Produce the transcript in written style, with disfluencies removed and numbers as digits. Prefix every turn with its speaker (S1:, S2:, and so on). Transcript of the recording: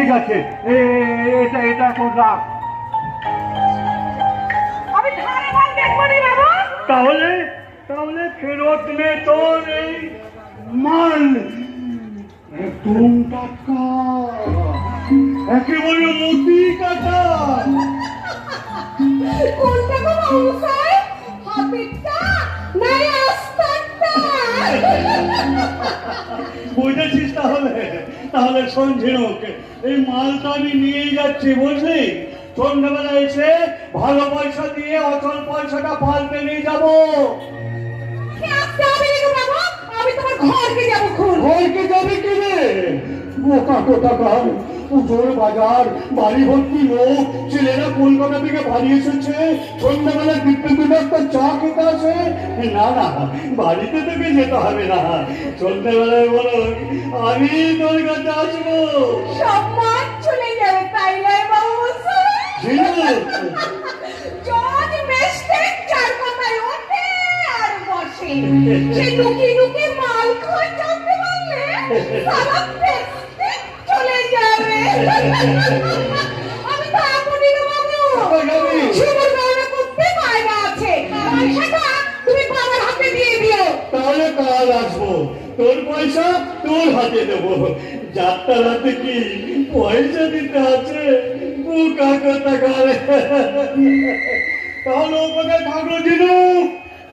S1: ঠিক আছে, এটা এটা এখন রাখ।
S2: আমি ধারে মাল দেখবো নি বাবু।
S1: তাহলে তাহলে ফেরত নে তোর এই মাল। একদম টাকা, একেবারে মতি কাটা।
S2: কোনটা গো মশাই? হাতিটা না আস্তাটা?
S1: বুঝেছিস? তাহলে তাহলে শোন ঝিনুক, এই মালটা আমি নিয়ে যাচ্ছি, বুঝলি? সন্ধ্যাবেলা এসে ভালো পয়সা দিয়ে অচল পয়সাটা পাল্টে নিয়ে যাবো।
S2: আমি তোমার ঘরকে যাবো খুন।
S1: ঘরকে যাবে কি রে? বোকা কোথাকার, পুজোর বাজার, বাড়ি ভর্তি লোক, ছেলেরা কলকাতা থেকে বাড়ি এসেছে, সন্ধ্যাবেলা বিদ্যুৎ একটা চা খেতে আসে। না না, বাড়িতে তোকে যেতে হবে না, সন্ধ্যাবেলায় বলো আমি তোর কাছে আসবো।
S2: সব মাছ চলে যাবে, তাই নয় বাবু মশাই? জজ মেস্টেক চার কথায় ওঠে আর বসে। সে লুকিয়ে লুকিয়ে মাল খায় জানতে পারলে সারা মেস্টেক চলে যাবে। আমি তো এখনই না বাবু, শুভর গহনা করতে বাইরে আছে, পয়সাটা তুমি বাবার হাতে দিয়ে দিও।
S1: তাহলে কাল আসবো, তোর পয়সা তোর হাতে দেবো। যাত্রার হাতে কি পয়সা দিতে আছে? বোকা কোথাকার। তাহলে ওখানে থাকলো জিনু।